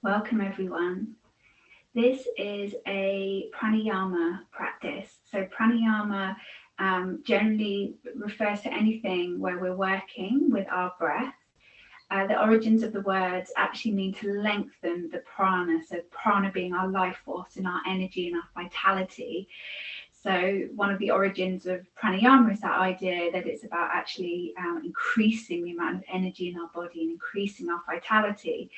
Welcome everyone. This is a pranayama practice. So pranayama generally refers to anything where we're working with our breath. The origins of the words actually mean to lengthen the prana. So prana being our life force and our energy and our vitality. So one of the origins of pranayama is that idea that it's about actually increasing the amount of energy in our body and increasing our vitality.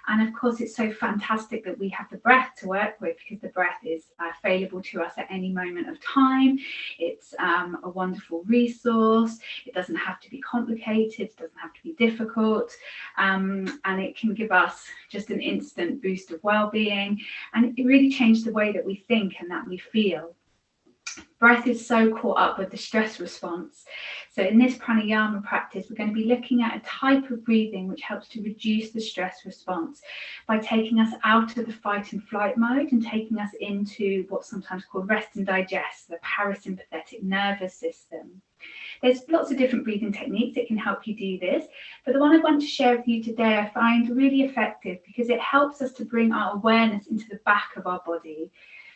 And of course, it's so fantastic that we have the breath to work with, because the breath is available to us at any moment of time. It's a wonderful resource. It doesn't have to be complicated. It doesn't have to be difficult. And it can give us just an instant boost of well-being. And it really changes the way that we think and that we feel. Breath is so caught up with the stress response. So in this pranayama practice, we're going to be looking at a type of breathing which helps to reduce the stress response by taking us out of the fight and flight mode and taking us into what's sometimes called rest and digest, the parasympathetic nervous system. There's lots of different breathing techniques that can help you do this, but the one I want to share with you today I find really effective because it helps us to bring our awareness into the back of our body.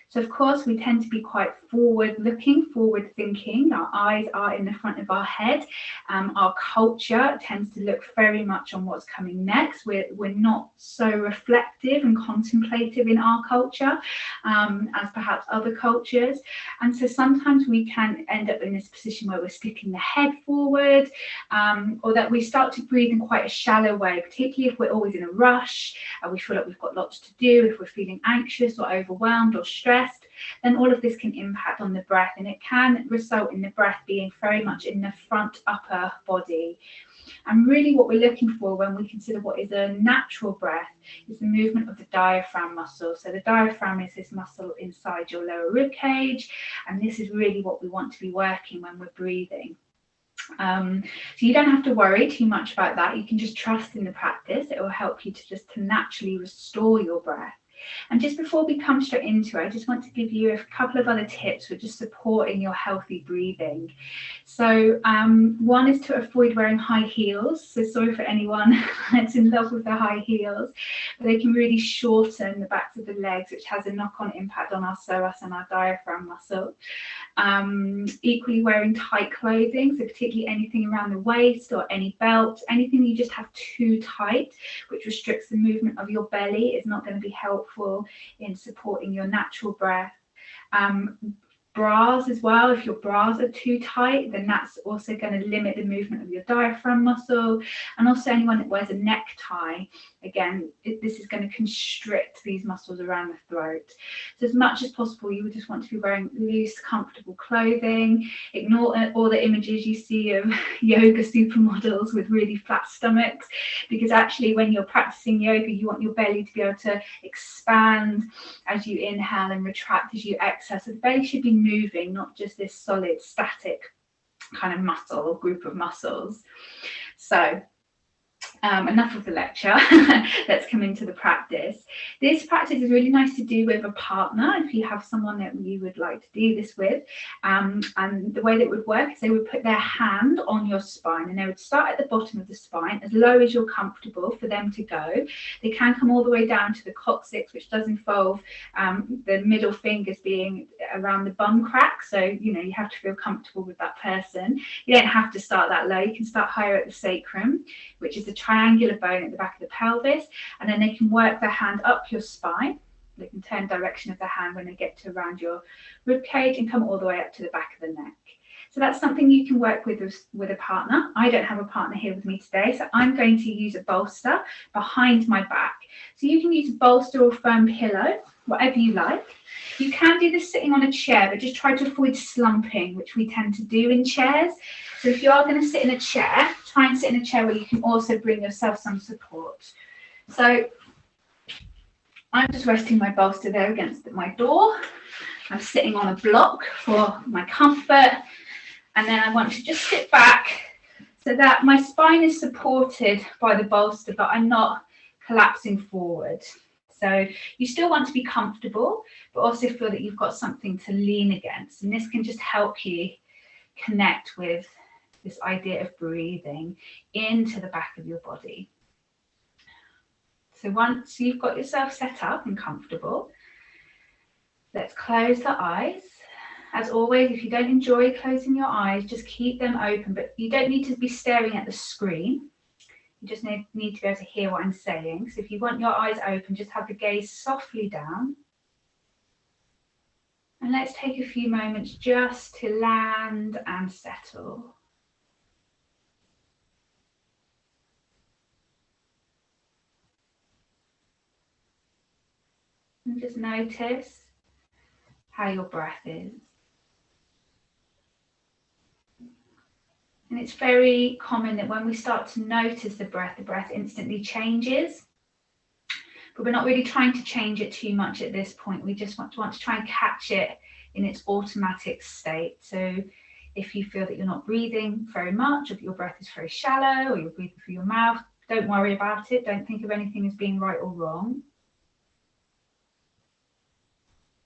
So of course we tend to be quite forward-looking, forward-thinking. Our eyes are in the front of our head. Our culture tends to look very much on what's coming next. We're not so reflective and contemplative in our culture as perhaps other cultures. And so sometimes we can end up in this position where we're sticking the head forward, or that we start to breathe in quite a shallow way, particularly if we're always in a rush, and we feel like we've got lots to do, if we're feeling anxious or overwhelmed or stressed. Then all of this can impact on the breath, and it can result in the breath being very much in the front upper body. And really what we're looking for when we consider what is a natural breath is the movement of the diaphragm muscle. So the diaphragm is this muscle inside your lower rib cage, and this is really what we want to be working when we're breathing. So you don't have to worry too much about that. You can just trust in the practice. It will help you to naturally restore your breath. And just before we come straight into it, I just want to give you a couple of other tips for just supporting your healthy breathing. So one is to avoid wearing high heels. So sorry for anyone that's in love with the high heels, but they can really shorten the backs of the legs, which has a knock-on impact on our psoas and our diaphragm muscle. Equally, wearing tight clothing, so particularly anything around the waist or any belt, anything you just have too tight, which restricts the movement of your belly, is not going to be helpful in supporting your natural breath. Bras as well, if your bras are too tight, then that's also going to limit the movement of your diaphragm muscle. And also anyone that wears a necktie, again, this is going to constrict these muscles around the throat. So as much as possible, you would just want to be wearing loose, comfortable clothing. Ignore all the images you see of yoga supermodels with really flat stomachs, because actually when you're practicing yoga, you want your belly to be able to expand as you inhale and retract as you exhale. So the belly should be moving, not just this solid, static kind of muscle or group of muscles. So enough of the lecture. Let's come into the practice. This practice is really nice to do with a partner if you have someone that you would like to do this with. And the way that it would work is they would put their hand on your spine, and they would start at the bottom of the spine, as low as you're comfortable for them to go. They can come all the way down to the coccyx, which does involve the middle fingers being around the bum crack. So, you have to feel comfortable with that person. You don't have to start that low. You can start higher at the sacrum, which is the triangular bone at the back of the pelvis, and then they can work their hand up your spine. They can turn direction of the hand when they get to around your rib cage and come all the way up to the back of the neck. So that's something you can work with a partner. I don't have a partner here with me today, so I'm going to use a bolster behind my back. So you can use a bolster or firm pillow, whatever you like. You can do this sitting on a chair, but just try to avoid slumping, which we tend to do in chairs. So if you are going to sit in a chair, try and sit in a chair where you can also bring yourself some support. So I'm just resting my bolster there against my door. I'm sitting on a block for my comfort. And then I want to just sit back so that my spine is supported by the bolster, but I'm not collapsing forward. So you still want to be comfortable, but also feel that you've got something to lean against. And this can just help you connect with this idea of breathing into the back of your body. So once you've got yourself set up and comfortable, let's close the eyes. As always, if you don't enjoy closing your eyes, just keep them open, but you don't need to be staring at the screen. You just need to be able to hear what I'm saying. So if you want your eyes open, just have the gaze softly down. And let's take a few moments just to land and settle. And just notice how your breath is. And it's very common that when we start to notice the breath instantly changes. But we're not really trying to change it too much at this point. We just want to try and catch it in its automatic state. So if you feel that you're not breathing very much, or your breath is very shallow, or you're breathing through your mouth, don't worry about it. Don't think of anything as being right or wrong.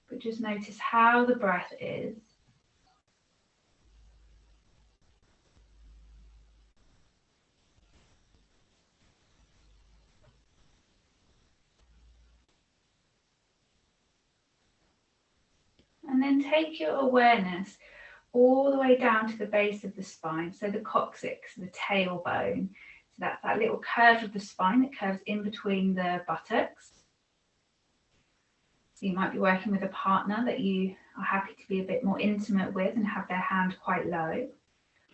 But just notice how the breath is. And then take your awareness all the way down to the base of the spine, so the coccyx, the tailbone. So that's that little curve of the spine that curves in between the buttocks. So you might be working with a partner that you are happy to be a bit more intimate with and have their hand quite low.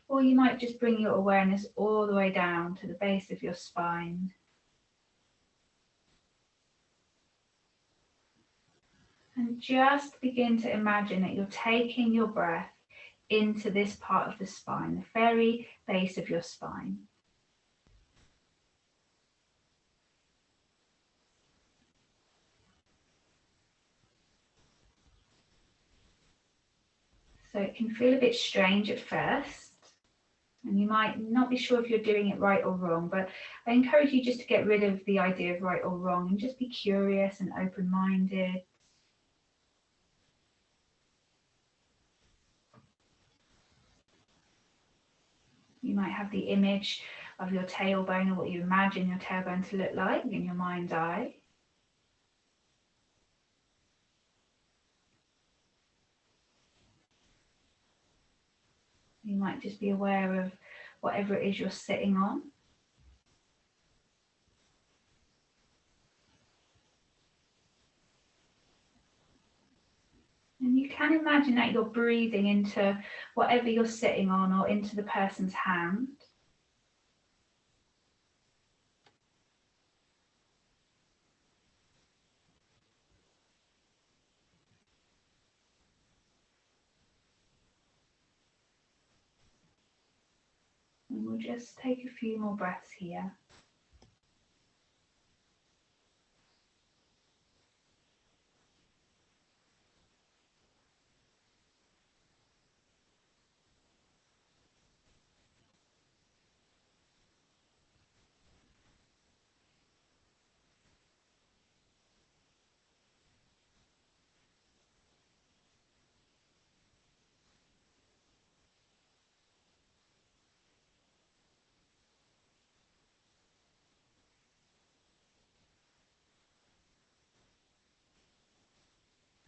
Or you might just bring your awareness all the way down to the base of your spine. And just begin to imagine that you're taking your breath into this part of the spine, the very base of your spine. So it can feel a bit strange at first, and you might not be sure if you're doing it right or wrong, but I encourage you just to get rid of the idea of right or wrong and just be curious and open-minded. You might have the image of your tailbone, or what you imagine your tailbone to look like in your mind's eye. You might just be aware of whatever it is you're sitting on. And you can imagine that you're breathing into whatever you're sitting on or into the person's hand. And we'll just take a few more breaths here.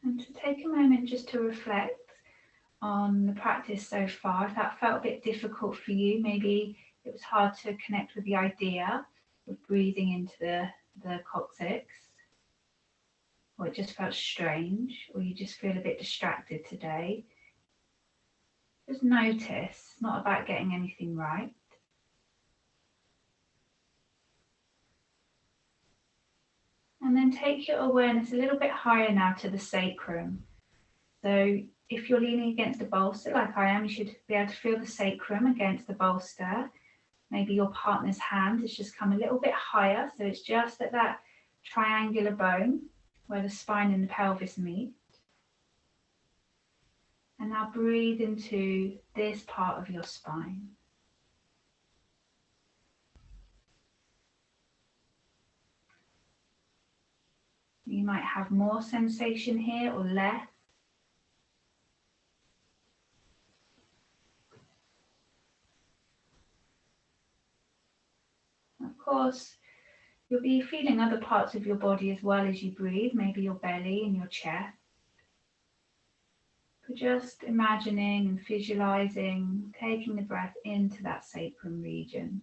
And to take a moment just to reflect on the practice so far. If that felt a bit difficult for you, maybe it was hard to connect with the idea of breathing into the coccyx, or it just felt strange, or you just feel a bit distracted today, just notice. It's not about getting anything right. And then take your awareness a little bit higher now to the sacrum. So if you're leaning against a bolster like I am, you should be able to feel the sacrum against the bolster. Maybe your partner's hand has just come a little bit higher, so it's just at that triangular bone where the spine and the pelvis meet. And now breathe into this part of your spine. You might have more sensation here or less. Of course, You'll be feeling other parts of your body as well as you breathe, maybe your belly and your chest. But just imagining and visualizing, taking the breath into that sacrum region.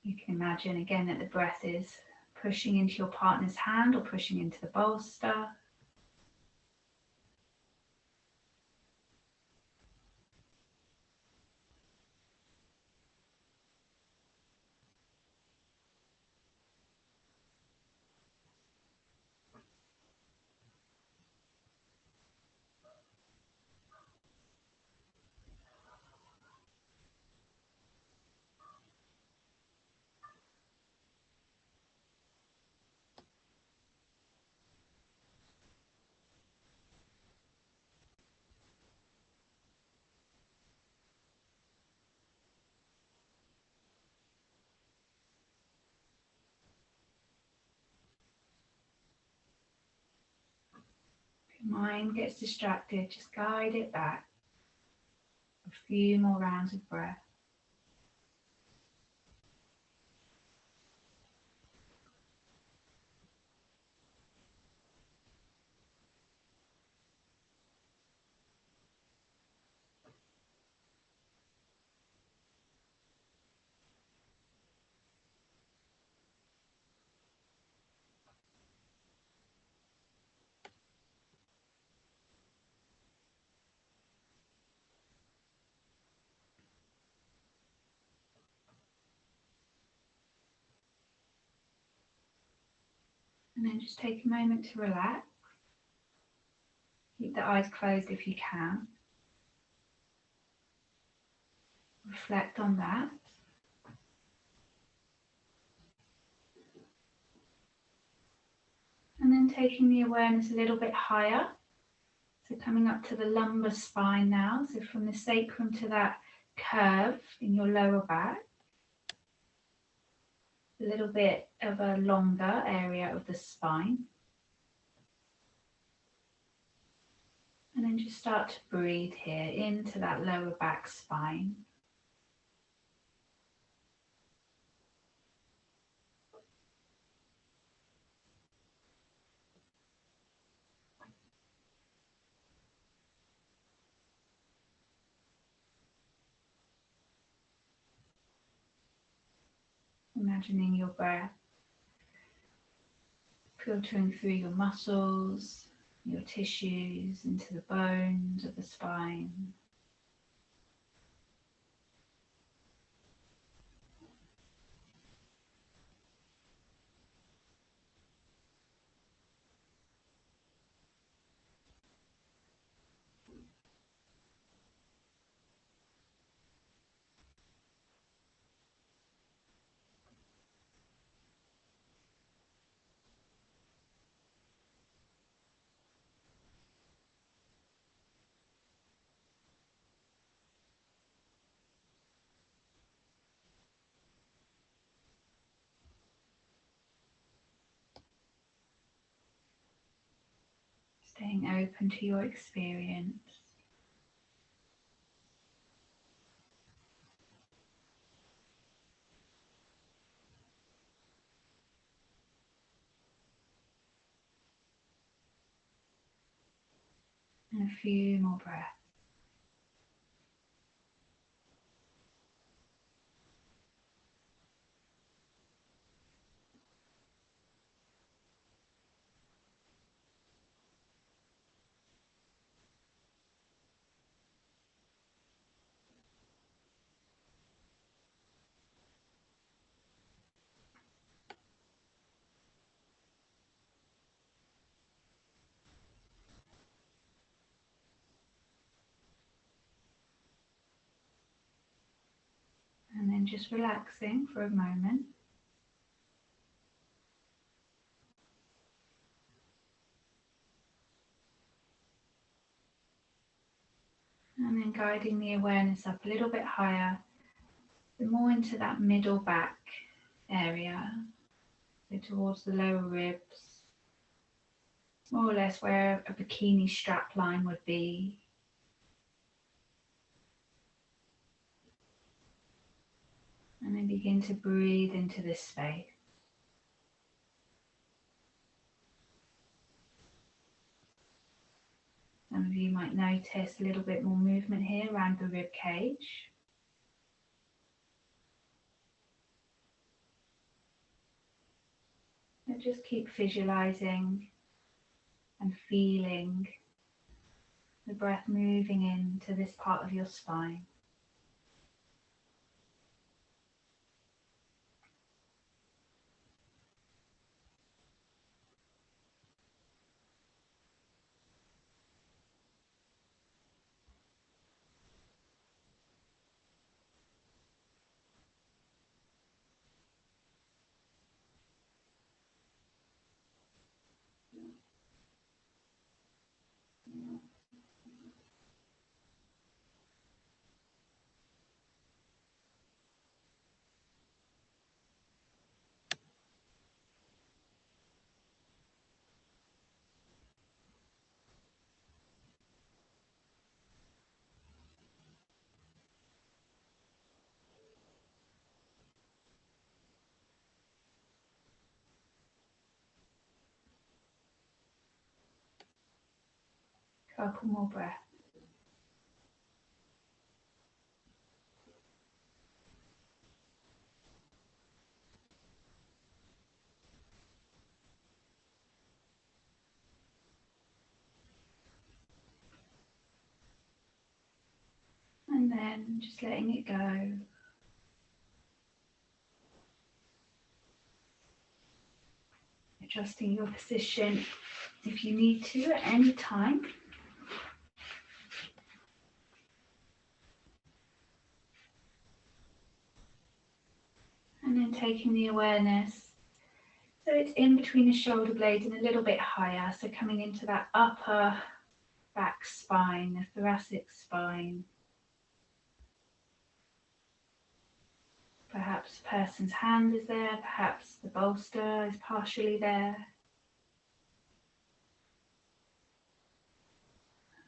You can imagine again that the breath is pushing into your partner's hand or pushing into the bolster. If your mind gets distracted, just guide it back. A few more rounds of breath. And then just take a moment to relax. Keep the eyes closed if you can. Reflect on that. And then taking the awareness a little bit higher. So coming up to the lumbar spine now. So from the sacrum to that curve in your lower back. A little bit of a longer area of the spine. And then just start to breathe here into that lower back spine. Imagining your breath filtering through your muscles, your tissues, into the bones of the spine. Staying open to your experience. And a few more breaths. And then just relaxing for a moment. And then guiding the awareness up a little bit higher, so more into that middle back area, so towards the lower ribs, more or less where a bikini strap line would be. And then begin to breathe into this space. Some of you might notice a little bit more movement here around the rib cage. And just keep visualizing and feeling the breath moving into this part of your spine. Couple more breaths. And then just letting it go. Adjusting your position if you need to at any time. And then taking the awareness, so it's in between the shoulder blades and a little bit higher, so coming into that upper back spine, the thoracic spine. Perhaps a person's hand is there, perhaps the bolster is partially there.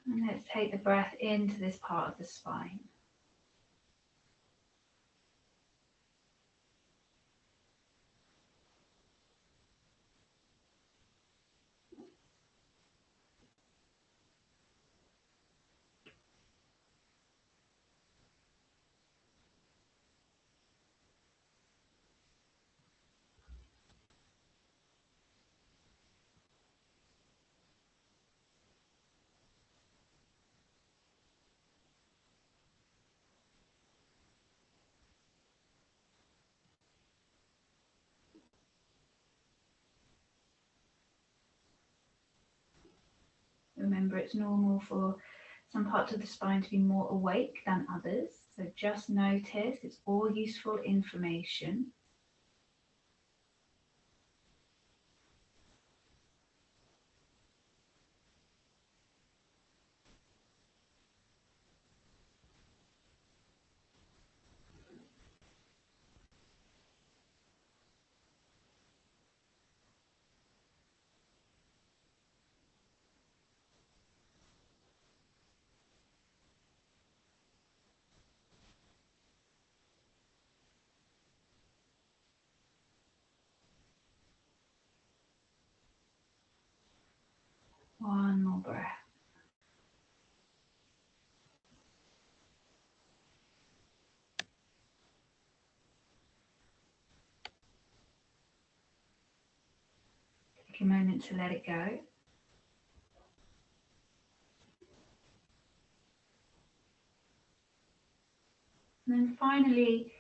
And let's take the breath into this part of the spine. Remember, it's normal for some parts of the spine to be more awake than others. So just notice, it's all useful information. One more breath. Take a moment to let it go. And then finally,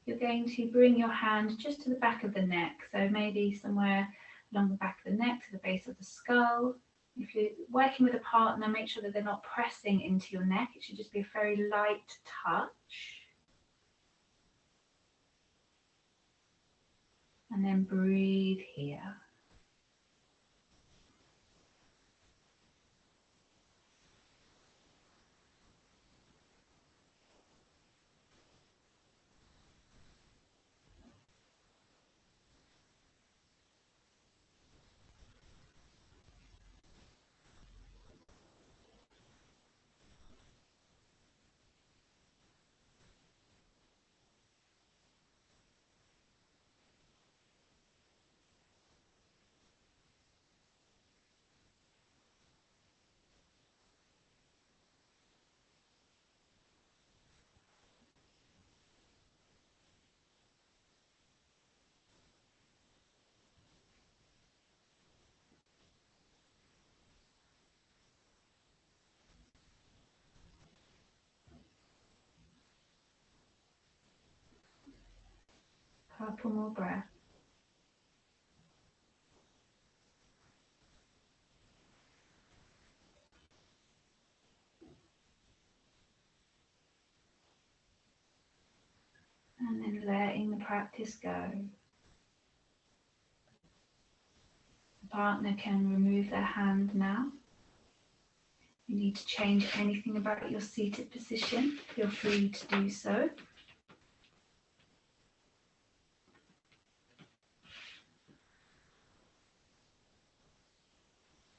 you're going to bring your hand just to the back of the neck. So maybe somewhere along the back of the neck to the base of the skull. If you're working with a partner, make sure that they're not pressing into your neck. It should just be a very light touch. And then breathe here. Couple more breaths. And then letting the practice go. The partner can remove their hand now. If you need to change anything about your seated position, feel free to do so.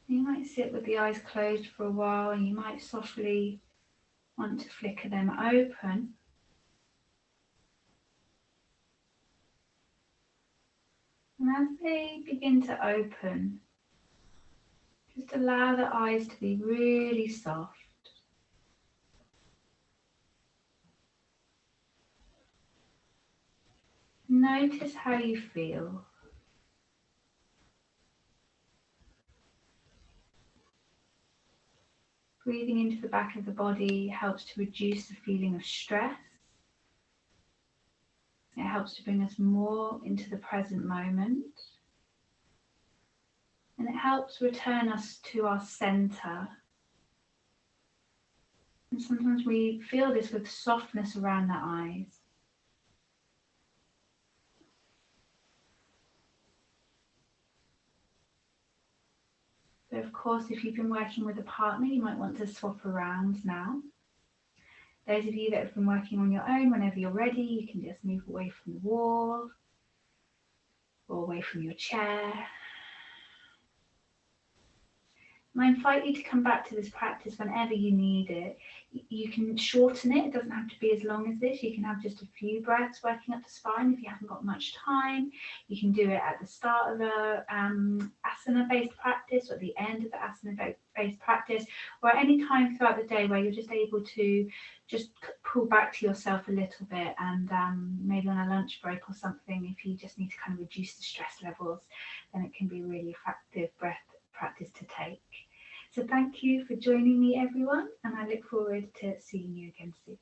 You might sit with the eyes closed for a while, and you might softly want to flicker them open. And as they begin to open, just allow the eyes to be really soft. Notice how you feel. Breathing into the back of the body helps to reduce the feeling of stress. It helps to bring us more into the present moment. And it helps return us to our center. And sometimes we feel this with softness around the eyes. So of course, if you've been working with a partner, you might want to swap around now. Those of you that have been working on your own, whenever you're ready, you can just move away from the wall or away from your chair. And I invite you to come back to this practice whenever you need it. You can shorten it. It doesn't have to be as long as this. You can have just a few breaths working up the spine if you haven't got much time. You can do it at the start of a asana-based practice or at the end of the asana-based practice, or at any time throughout the day where you're just able to just pull back to yourself a little bit, and maybe on a lunch break or something, if you just need to kind of reduce the stress levels, then it can be a really effective breath practice to take. So thank you for joining me, everyone, and I look forward to seeing you again soon.